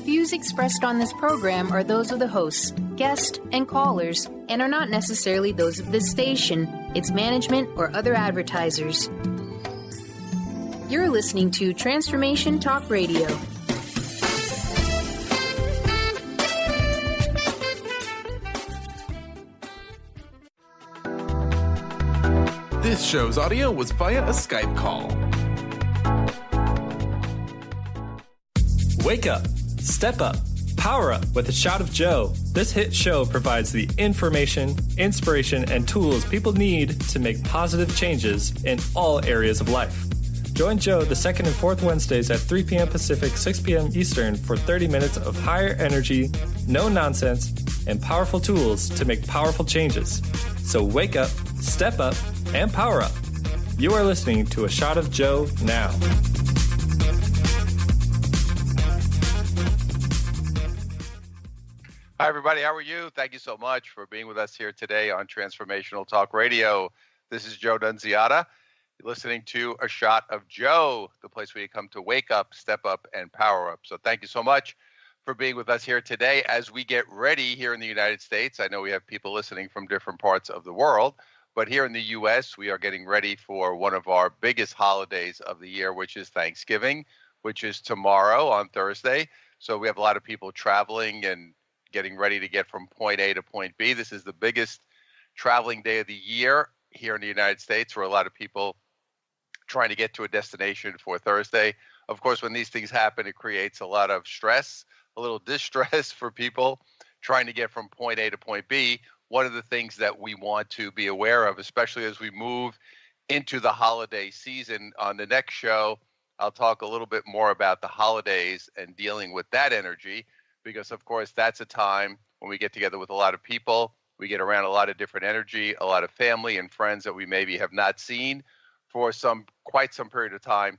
views expressed on this program are those of the hosts, guests, and callers, and are not necessarily those of this station, its management, or other advertisers. You're listening to Transformation Talk Radio. This show's audio was via a Skype call. Wake up, step up, power up with a shot of Joe. This hit show provides the information, inspiration, and tools people need to make positive changes in all areas of life. Join Joe the second and fourth Wednesdays at 3 p.m. Pacific, 6 p.m. Eastern for 30 minutes of higher energy, no nonsense, and powerful tools to make powerful changes. So wake up, step up, and power up. You are listening to A Shot of Joe now. Hi, everybody. How are you? Thank you so much for being with us here today on Transformational Talk Radio. This is Joe Nunziata. You're listening to A Shot of Joe, the place where you come to wake up, step up, and power up. So thank you so much for being with us here today as we get ready here in the United States. I know we have people listening from different parts of the world, but here in the U.S., we are getting ready for one of our biggest holidays of the year, which is Thanksgiving, which is tomorrow on Thursday. So we have a lot of people traveling and getting ready to get from point A to point B. This is the biggest traveling day of the year here in the United States, where a lot of people trying to get to a destination for Thursday. Of course, when these things happen, it creates a lot of stress, a little distress for people trying to get from point A to point B. One of the things that we want to be aware of, especially as we move into the holiday season, on the next show, I'll talk a little bit more about the holidays and dealing with that energy, because of course that's a time when we get together with a lot of people, we get around a lot of different energy, a lot of family and friends that we maybe have not seen for quite some period of time.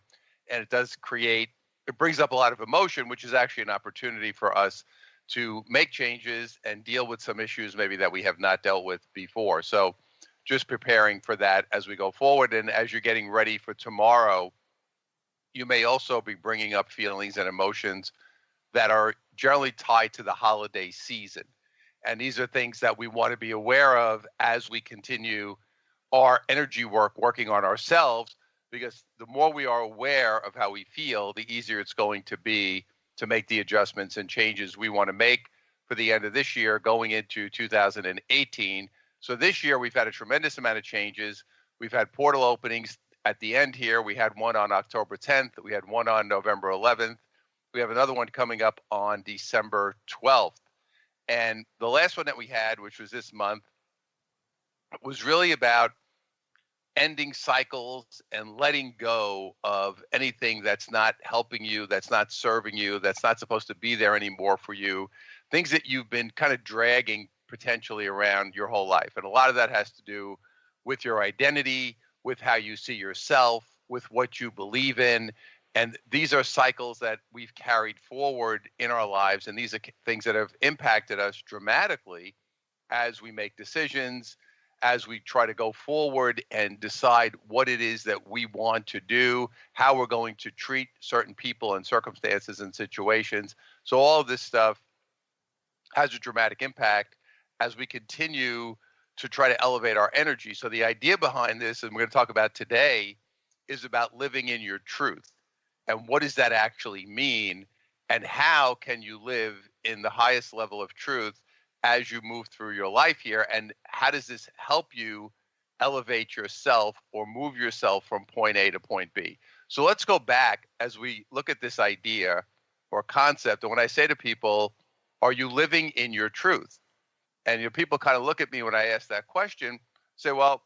And it brings up a lot of emotion, which is actually an opportunity for us to make changes and deal with some issues maybe that we have not dealt with before. So just preparing for that as we go forward. And as you're getting ready for tomorrow, you may also be bringing up feelings and emotions that are generally tied to the holiday season. And these are things that we want to be aware of as we continue our energy work, working on ourselves, because the more we are aware of how we feel, the easier it's going to be to make the adjustments and changes we want to make for the end of this year going into 2018. So this year we've had a tremendous amount of changes. We've had portal openings at the end here. We had one on October 10th. We had one on November 11th. We have another one coming up on December 12th. And the last one that we had, which was this month, was really about ending cycles and letting go of anything that's not helping you, that's not serving you, that's not supposed to be there anymore for you, things that you've been kind of dragging potentially around your whole life. And a lot of that has to do with your identity, with how you see yourself, with what you believe in. And these are cycles that we've carried forward in our lives. And these are things that have impacted us dramatically as we make decisions, as we try to go forward and decide what it is that we want to do, how we're going to treat certain people and circumstances and situations. So all of this stuff has a dramatic impact as we continue to try to elevate our energy. So the idea behind this, and we're going to talk about today, is about living in your truth. And what does that actually mean? And how can you live in the highest level of truth as you move through your life here? And how does this help you elevate yourself or move yourself from point A to point B? So let's go back as we look at this idea or concept. And when I say to people, are you living in your truth? And people kind of look at me when I ask that question, say, well,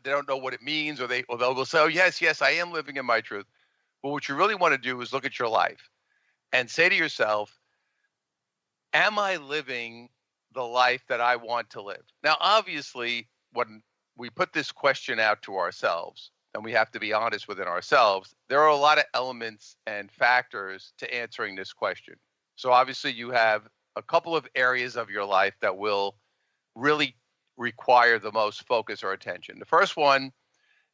they don't know what it means, or they'll go say, oh, yes, I am living in my truth. But what you really want to do is look at your life and say to yourself, am I living the life that I want to live? Now, obviously, when we put this question out to ourselves, and we have to be honest within ourselves, there are a lot of elements and factors to answering this question. So obviously, you have a couple of areas of your life that will really require the most focus or attention. The first one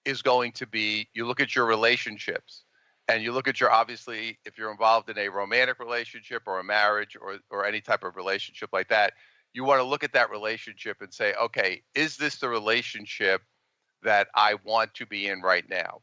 is going to be, you look at your relationships And you look at obviously, if you're involved in a romantic relationship or a marriage or any type of relationship like that, you want to look at that relationship and say, okay, is this the relationship that I want to be in right now?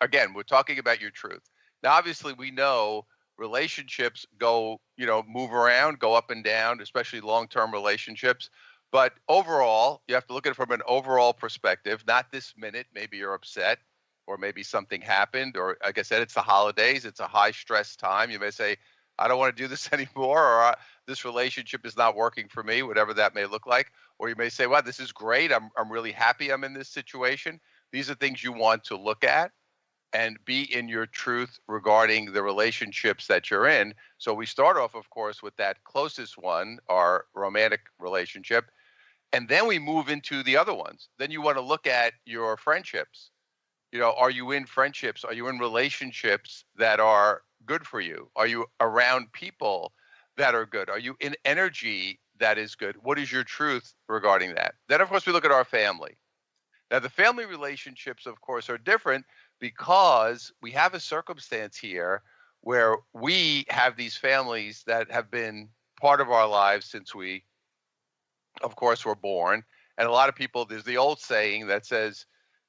Again, we're talking about your truth. Now, obviously, we know relationships move around, go up and down, especially long-term relationships. But overall, you have to look at it from an overall perspective, not this minute. Maybe you're upset or maybe something happened, or like I said, it's the holidays. It's a high stress time. You may say, I don't want to do this anymore, or this relationship is not working for me, whatever that may look like. Or you may say, wow, this is great. I'm really happy I'm in this situation. These are things you want to look at and be in your truth regarding the relationships that you're in. So we start off, of course, with that closest one, our romantic relationship, and then we move into the other ones. Then you want to look at your friendships. Are you in friendships? Are you in relationships that are good for you? Are you around people that are good? Are you in energy that is good? What is your truth regarding that? Then, of course, we look at our family. Now, the family relationships, of course, are different because we have a circumstance here where we have these families that have been part of our lives since we, of course, were born. And a lot of people, there's the old saying that says,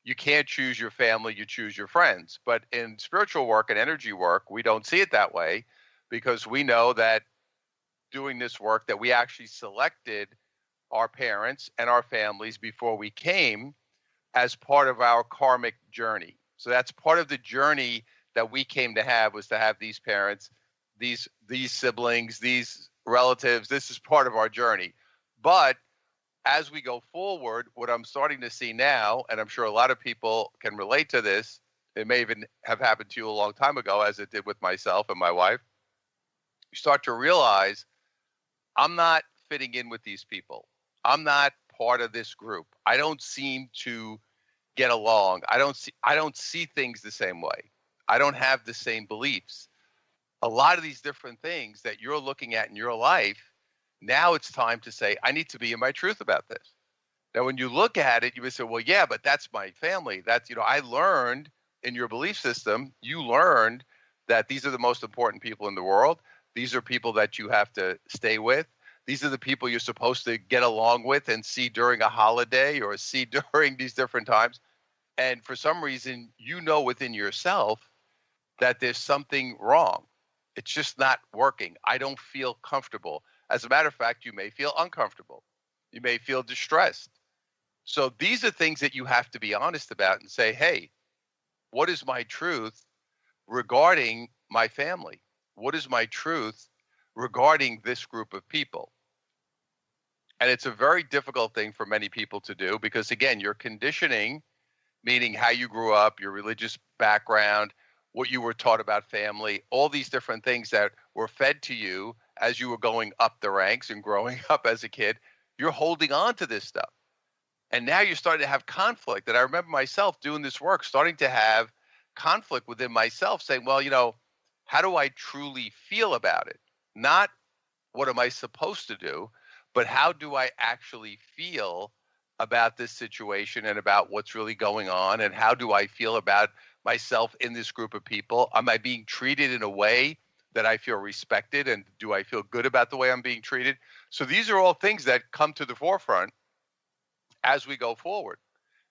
you can't choose your family, you choose your friends. But in spiritual work and energy work, we don't see it that way, because we know that doing this work that we actually selected our parents and our families before we came as part of our karmic journey. So that's part of the journey that we came to have, was to have these parents, these siblings, these relatives. This is part of our journey. But as we go forward, what I'm starting to see now, and I'm sure a lot of people can relate to this, it may even have happened to you a long time ago, as it did with myself and my wife, you start to realize, I'm not fitting in with these people. I'm not part of this group. I don't seem to get along. I don't see things the same way. I don't have the same beliefs. A lot of these different things that you're looking at in your life, now it's time to say, I need to be in my truth about this. Now, when you look at it, you would say, well, yeah, but that's my family. That's, I learned in your belief system, you learned that these are the most important people in the world. These are people that you have to stay with. These are the people you're supposed to get along with and see during a holiday or see during these different times. And for some reason, within yourself that there's something wrong. It's just not working. I don't feel comfortable. As a matter of fact, you may feel uncomfortable. You may feel distressed. So these are things that you have to be honest about and say, hey, what is my truth regarding my family? What is my truth regarding this group of people? And it's a very difficult thing for many people to do because, again, your conditioning, meaning how you grew up, your religious background, what you were taught about family, all these different things that were fed to you as you were going up the ranks and growing up as a kid, you're holding on to this stuff. And now you're starting to have conflict. And I remember myself doing this work, starting to have conflict within myself, saying, well, how do I truly feel about it? Not what am I supposed to do, but how do I actually feel about this situation and about what's really going on? And how do I feel about myself in this group of people? Am I being treated in a way that I feel respected? And do I feel good about the way I'm being treated? So these are all things that come to the forefront as we go forward.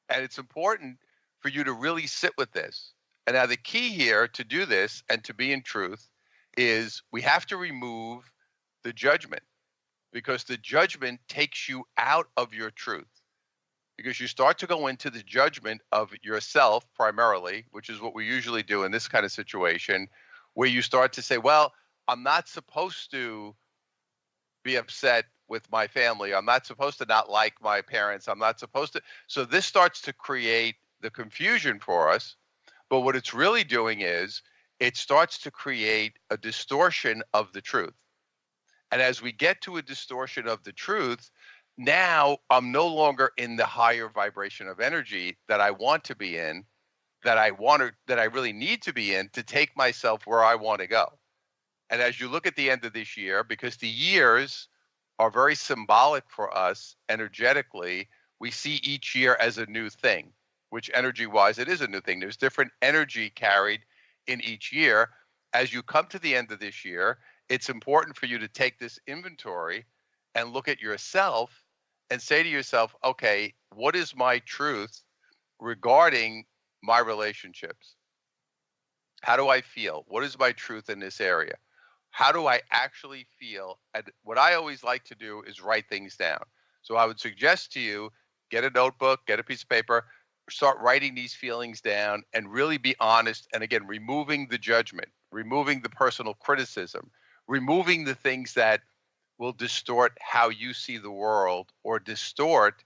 And it's important for you to really sit with this. And now the key here to do this and to be in truth is we have to remove the judgment, because the judgment takes you out of your truth. Because you start to go into the judgment of yourself primarily, which is what we usually do in this kind of situation, where you start to say, well, I'm not supposed to be upset with my family. I'm not supposed to not like my parents. I'm not supposed to. So this starts to create the confusion for us. But what it's really doing is it starts to create a distortion of the truth. And as we get to a distortion of the truth, now I'm no longer in the higher vibration of energy that I want to be in, that I really need to be in to take myself where I want to go. And as you look at the end of this year, because the years are very symbolic for us energetically, we see each year as a new thing. which energy-wise, it is a new thing. There's different energy carried in each year. As you come to the end of this year, it's important for you to take this inventory and look at yourself and say to yourself, okay, what is my truth regarding my relationships? How do I feel? What is my truth in this area? How do I actually feel? And what I always like to do is write things down. So I would suggest to you, get a notebook, get a piece of paper, start writing these feelings down and really be honest. And again, removing the judgment, removing the personal criticism, removing the things that will distort how you see the world or distort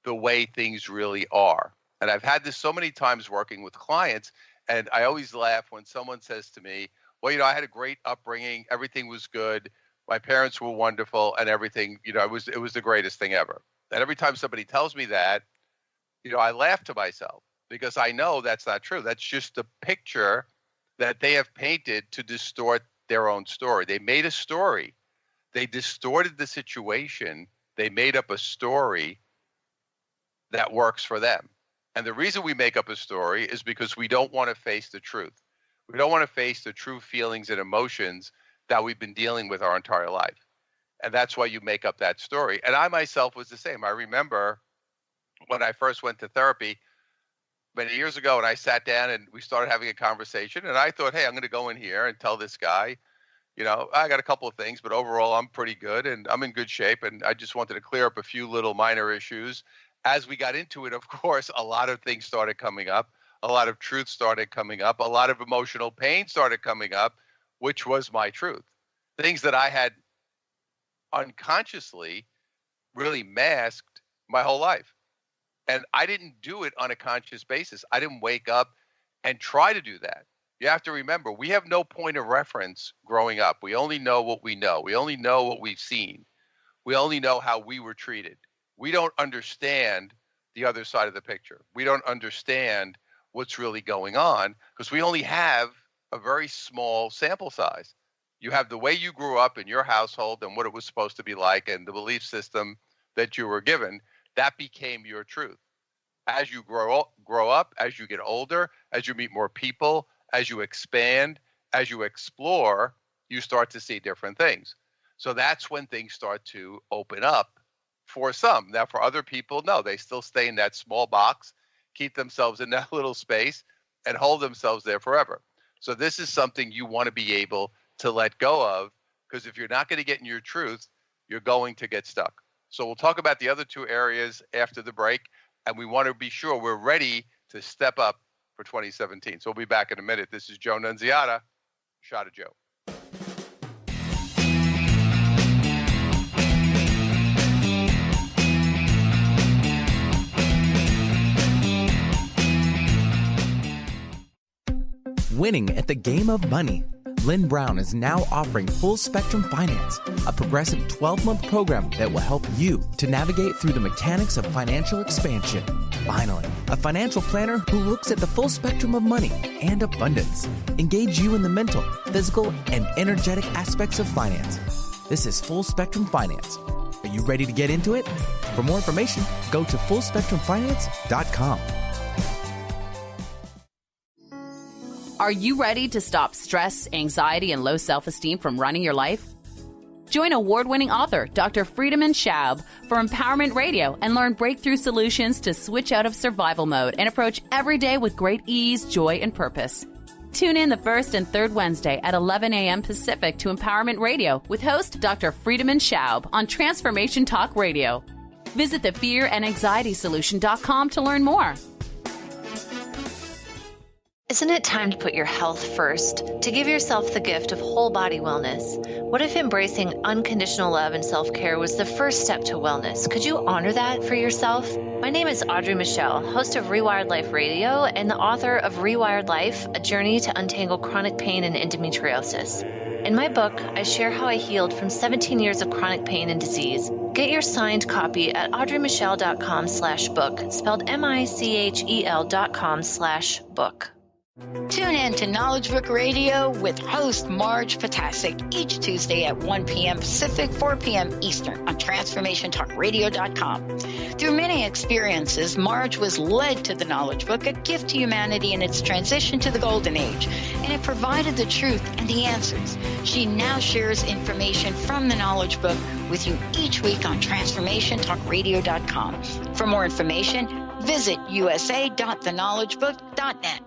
the way things really are. And I've had this so many times working with clients, and I always laugh when someone says to me, well, I had a great upbringing, everything was good, my parents were wonderful, and everything, it was the greatest thing ever. And every time somebody tells me that, I laugh to myself because I know that's not true. That's just the picture that they have painted to distort their own story. They made a story. They distorted the situation. They made up a story that works for them. And the reason we make up a story is because we don't want to face the truth. We don't want to face the true feelings and emotions that we've been dealing with our entire life. And that's why you make up that story. And I myself was the same. I remember when I first went to therapy many years ago, and I sat down and we started having a conversation, and I thought, hey, I'm going to go in here and tell this guy, I got a couple of things, but overall I'm pretty good and I'm in good shape. And I just wanted to clear up a few little minor issues. As we got into it, of course, a lot of things started coming up. A lot of truth started coming up. A lot of emotional pain started coming up, which was my truth. Things that I had unconsciously really masked my whole life. And I didn't do it on a conscious basis. I didn't wake up and try to do that. You have to remember, we have no point of reference growing up. We only know what we know. We only know what we've seen. We only know how we were treated. We don't understand the other side of the picture. We don't understand what's really going on because we only have a very small sample size. You have the way you grew up in your household and what it was supposed to be like and the belief system that you were given. That became your truth. As you grow up, as you get older, as you meet more people, as you expand, as you explore, you start to see different things. So that's when things start to open up for some. Now, for other people, no, they still stay in that small box, keep themselves in that little space, and hold themselves there forever. So this is something you want to be able to let go of, because if you're not going to get in your truth, you're going to get stuck. So we'll talk about the other two areas after the break, and we want to be sure we're ready to step up for 2017. So we'll be back in a minute. This is Joe Nunziata, Shot of Joe. Winning at the game of money. Lynn Brown is now offering Full Spectrum Finance, a progressive 12-month program that will help you to navigate through the mechanics of financial expansion. Finally, a financial planner who looks at the full spectrum of money and abundance. Engage you in the mental, physical, and energetic aspects of finance. This is Full Spectrum Finance. Are you ready to get into it? For more information, go to fullspectrumfinance.com. Are you ready to stop stress, anxiety, and low self-esteem from running your life? Join award-winning author Dr. Friedemann Schaub for Empowerment Radio and learn breakthrough solutions to switch out of survival mode and approach every day with great ease, joy, and purpose. Tune in the first and third Wednesday at 11 a.m. Pacific to Empowerment Radio with host Dr. Friedemann Schaub on Transformation Talk Radio. Visit thefearandanxietysolution.com to learn more. Isn't it time to put your health first, to give yourself the gift of whole body wellness? What if embracing unconditional love and self-care was the first step to wellness? Could you honor that for yourself? My name is Audrey Michelle, host of Rewired Life Radio and the author of Rewired Life, A Journey to Untangle Chronic Pain and Endometriosis. In my book, I share how I healed from 17 years of chronic pain and disease. Get your signed copy at audreymichelle.com/book, spelled MICHEL.com/book. Tune in to Knowledge Book Radio with host Marge Potasic each Tuesday at 1 p.m. Pacific, 4 p.m. Eastern on TransformationTalkRadio.com. Through many experiences, Marge was led to the Knowledge Book, a gift to humanity in its transition to the Golden Age, and it provided the truth and the answers. She now shares information from the Knowledge Book with you each week on TransformationTalkRadio.com. For more information, visit usa.theknowledgebook.net.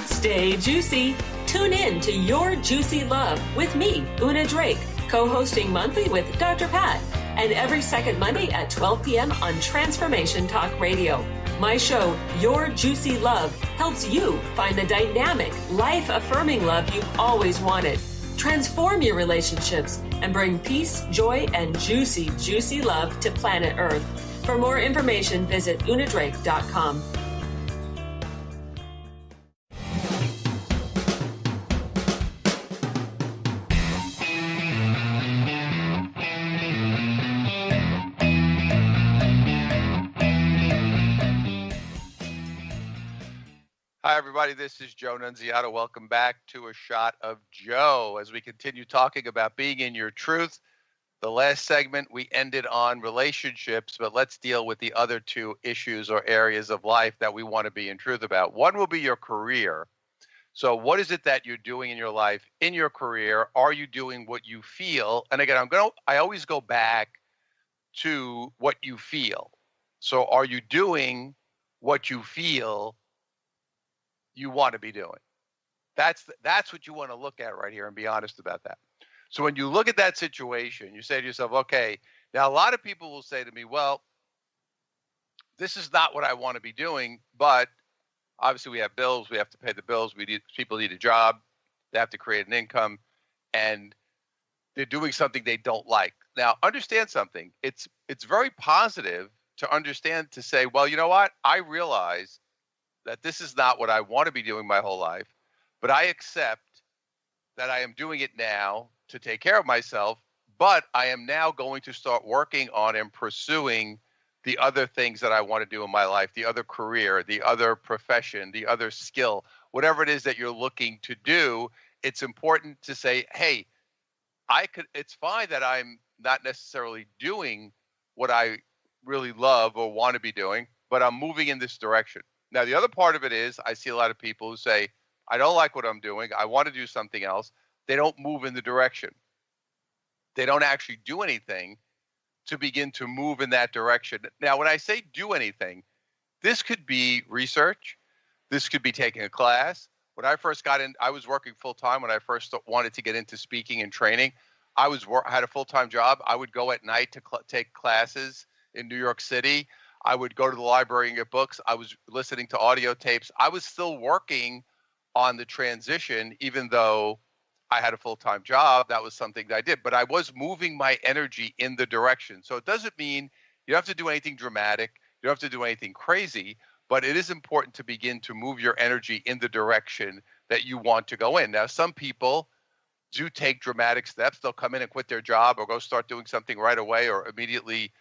Stay juicy. Tune in to Your Juicy Love with me, Una Drake, co-hosting monthly with Dr. Pat, and every second Monday at 12 p.m. on Transformation Talk Radio. My show, Your Juicy Love, helps you find the dynamic, life-affirming love you've always wanted. Transform your relationships and bring peace, joy, and juicy, juicy love to planet Earth. For more information, visit unadrake.com. Hi, everybody. This is Joe Nunziata. Welcome back to A Shot of Joe as we continue talking about being in your truth. The last segment, we ended on relationships, but let's deal with the other two issues or areas of life that we want to be in truth about. One will be your career. So what is it that you're doing in your life, in your career? Are you doing what you feel? And again, I always go back to what you feel. So are you doing what you feel you want to be doing? That's what you want to look at right here and be honest about that. So when you look at that situation, you say to yourself, okay, now a lot of people will say to me, well, this is not what I want to be doing, but obviously we have bills, we have to pay the bills, people need a job, they have to create an income, and they're doing something they don't like. Now, understand something. It's very positive to understand, to say, well, you know what? I realize that this is not what I want to be doing my whole life, but I accept that I am doing it now to take care of myself, but I am now going to start working on and pursuing the other things that I want to do in my life, the other career, the other profession, the other skill, whatever it is that you're looking to do. It's important to say, hey, it's fine that I'm not necessarily doing what I really love or want to be doing, but I'm moving in this direction. Now, the other part of it is I see a lot of people who say, I don't like what I'm doing. I want to do something else. They don't move in the direction. They don't actually do anything to begin to move in that direction. Now, when I say do anything, this could be research. This could be taking a class. When I first got in, I was working full time. When I first wanted to get into speaking and training, I had a full-time job. I would go at night to take classes in New York City. I would go to the library and get books. I was listening to audio tapes. I was still working on the transition, even though I had a full-time job. That was something that I did, but I was moving my energy in the direction. So it doesn't mean you don't have to do anything dramatic. You don't have to do anything crazy, but it is important to begin to move your energy in the direction that you want to go in. Now, some people do take dramatic steps. They'll come in and quit their job or go start doing something right away or immediately.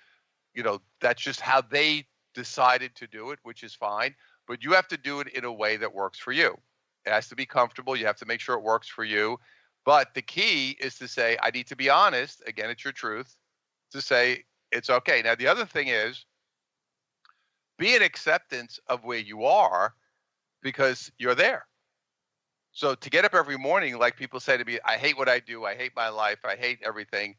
That's just how they decided to do it, which is fine. But you have to do it in a way that works for you. It has to be comfortable. You have to make sure it works for you. But the key is to say, I need to be honest. Again, it's your truth to say it's okay. Now, the other thing is be in acceptance of where you are because you're there. So to get up every morning, like people say to me, I hate what I do. I hate my life. I hate everything.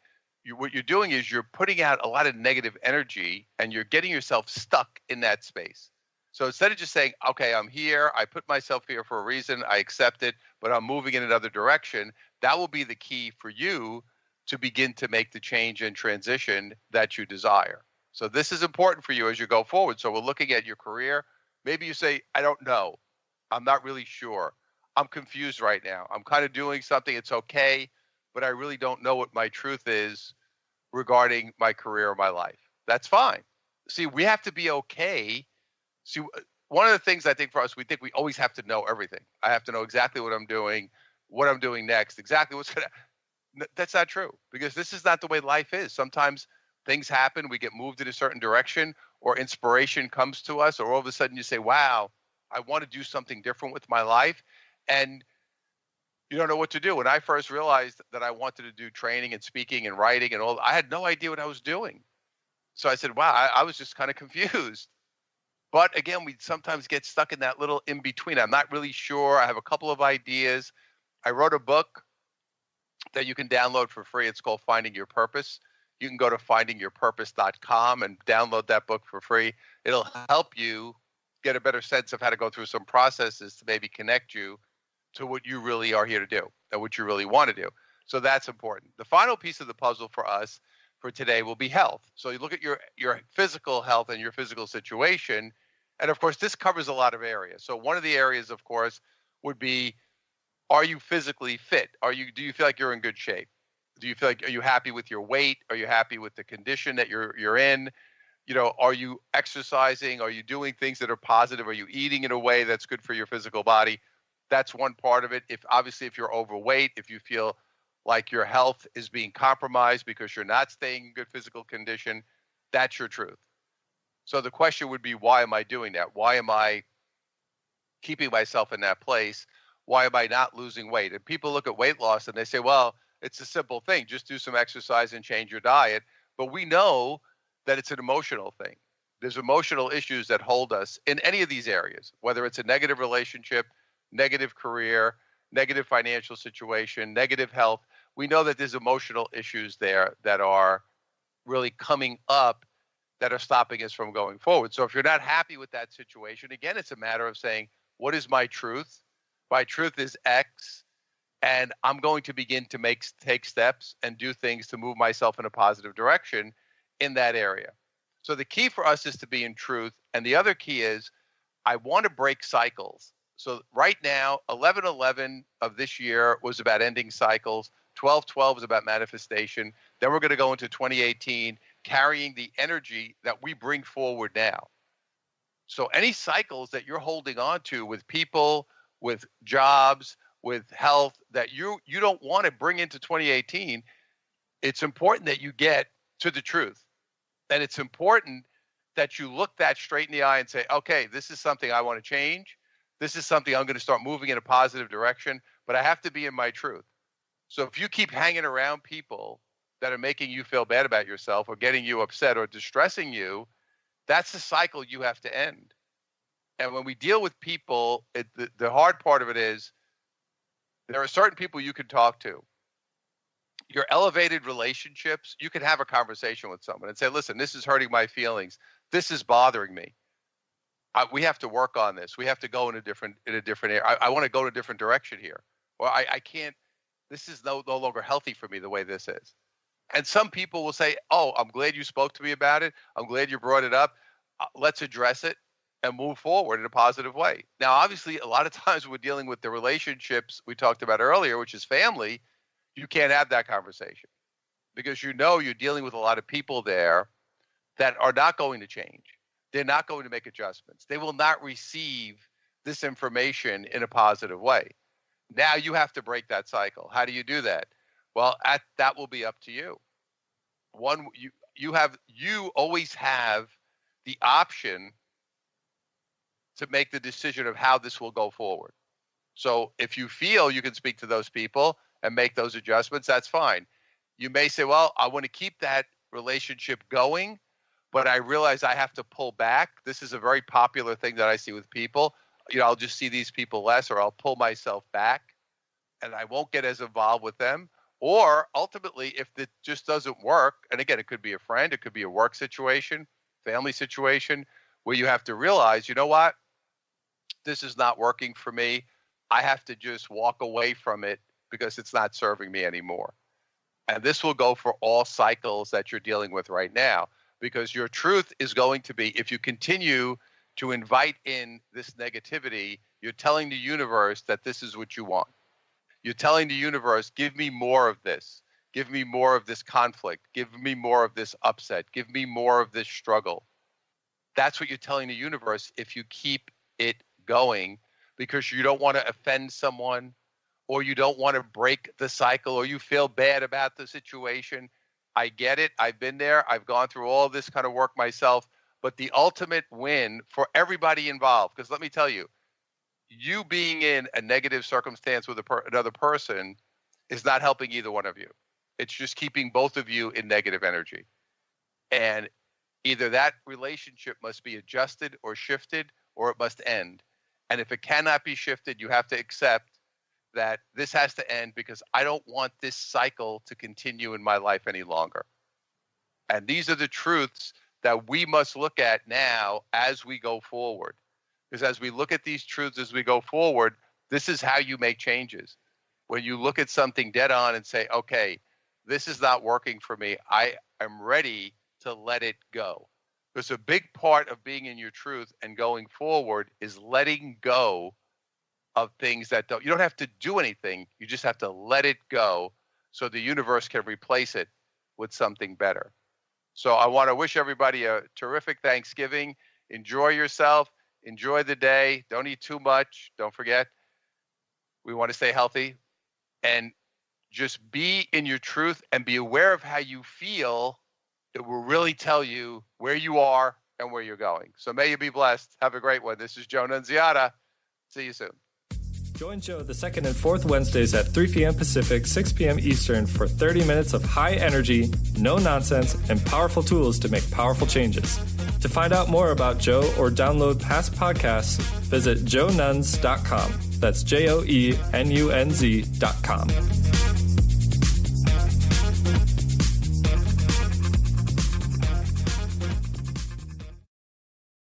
What you're doing is you're putting out a lot of negative energy and you're getting yourself stuck in that space. So instead of just saying, okay, I'm here, I put myself here for a reason, I accept it, but I'm moving in another direction, that will be the key for you to begin to make the change and transition that you desire. So this is important for you as you go forward. So we're looking at your career. Maybe you say, I don't know. I'm not really sure. I'm confused right now. I'm kind of doing something. It's okay, but I really don't know what my truth is regarding my career or my life. That's fine. See, we have to be okay. See, one of the things I think for us, we think we always have to know everything. I have to know exactly what I'm doing next, exactly what's going to. That's not true, because this is not the way life is. Sometimes things happen, we get moved in a certain direction, or inspiration comes to us, or all of a sudden you say, wow, I want to do something different with my life. And you don't know what to do. When I first realized that I wanted to do training and speaking and writing and all, I had no idea what I was doing. So I said, wow, I was just kind of confused. But again, we sometimes get stuck in that little in between. I'm not really sure. I have a couple of ideas. I wrote a book that you can download for free. It's called Finding Your Purpose. You can go to findingyourpurpose.com and download that book for free. It'll help you get a better sense of how to go through some processes to maybe connect you to what you really are here to do and what you really want to do. So that's important. The final piece of the puzzle for us for today will be health. So you look at your physical health and your physical situation. And of course, this covers a lot of areas. So one of the areas, of course, would be, are you physically fit? Do you feel like you're in good shape? Do you feel like, are you happy with your weight? Are you happy with the condition that you're in? You know, are you exercising? Are you doing things that are positive? Are you eating in a way that's good for your physical body? That's one part of it. If you're overweight, if you feel like your health is being compromised because you're not staying in good physical condition, that's your truth. So the question would be, why am I doing that? Why am I keeping myself in that place? Why am I not losing weight? And people look at weight loss and they say, well, it's a simple thing. Just do some exercise and change your diet. But we know that it's an emotional thing. There's emotional issues that hold us in any of these areas, whether it's a negative relationship, negative career, negative financial situation, negative health. We know that there's emotional issues there that are really coming up that are stopping us from going forward. So if you're not happy with that situation, again, it's a matter of saying, what is my truth? My truth is X, and I'm going to begin to take steps and do things to move myself in a positive direction in that area. So the key for us is to be in truth. And the other key is, I want to break cycles. So right now, 11/11 of this year was about ending cycles. 12/12 is about manifestation. Then we're going to go into 2018 carrying the energy that we bring forward now. So any cycles that you're holding on to with people, with jobs, with health that you don't want to bring into 2018, it's important that you get to the truth. And it's important that you look that straight in the eye and say, okay, this is something I want to change. This is something I'm going to start moving in a positive direction, but I have to be in my truth. So if you keep hanging around people that are making you feel bad about yourself or getting you upset or distressing you, that's the cycle you have to end. And when we deal with people, the hard part of it is there are certain people you can talk to. Your elevated relationships, you can have a conversation with someone and say, listen, this is hurting my feelings. This is bothering me. We have to work on this. We have to go in a different area. I want to go in a different direction here. Or I can't, this is no longer healthy for me the way this is. And some people will say, oh, I'm glad you spoke to me about it. I'm glad you brought it up. Let's address it and move forward in a positive way. Now, obviously, a lot of times we're dealing with the relationships we talked about earlier, which is family. You can't have that conversation because you know you're dealing with a lot of people there that are not going to change. They're not going to make adjustments. They will not receive this information in a positive way. Now you have to break that cycle. How do you do that? Well, that will be up to you. One, you always have the option to make the decision of how this will go forward. So if you feel you can speak to those people and make those adjustments, that's fine. You may say, well, I want to keep that relationship going, but I realize I have to pull back. This is a very popular thing that I see with people. I'll just see these people less, or I'll pull myself back and I won't get as involved with them. Or ultimately, if it just doesn't work, and again, it could be a friend, it could be a work situation, family situation, where you have to realize, you know what? This is not working for me. I have to just walk away from it because it's not serving me anymore. And this will go for all cycles that you're dealing with right now, because your truth is going to be, if you continue to invite in this negativity, you're telling the universe that this is what you want. You're telling the universe, give me more of this. Give me more of this conflict. Give me more of this upset. Give me more of this struggle. That's what you're telling the universe if you keep it going, because you don't want to offend someone, or you don't want to break the cycle, or you feel bad about the situation. I get it. I've been there. I've gone through all this kind of work myself. But the ultimate win for everybody involved, because let me tell you, you being in a negative circumstance with another person is not helping either one of you. It's just keeping both of you in negative energy. And either that relationship must be adjusted or shifted, or it must end. And if it cannot be shifted, you have to accept that this has to end because I don't want this cycle to continue in my life any longer. And these are the truths that we must look at now as we go forward. Because as we look at these truths as we go forward, this is how you make changes. When you look at something dead on and say, okay, this is not working for me, I am ready to let it go. Because a big part of being in your truth and going forward is letting go of things that you don't have to do anything. You just have to let it go so the universe can replace it with something better. So I want to wish everybody a terrific Thanksgiving. Enjoy yourself. Enjoy the day. Don't eat too much. Don't forget, we want to stay healthy. And just be in your truth and be aware of how you feel. It will really tell you where you are and where you're going. So may you be blessed. Have a great one. This is Joe Nunziata. See you soon. Join Joe the second and fourth Wednesdays at 3 p.m. Pacific, 6 p.m. Eastern for 30 minutes of high energy, no nonsense, and powerful tools to make powerful changes. To find out more about Joe or download past podcasts, visit joenuns.com. That's JoeNunz.com.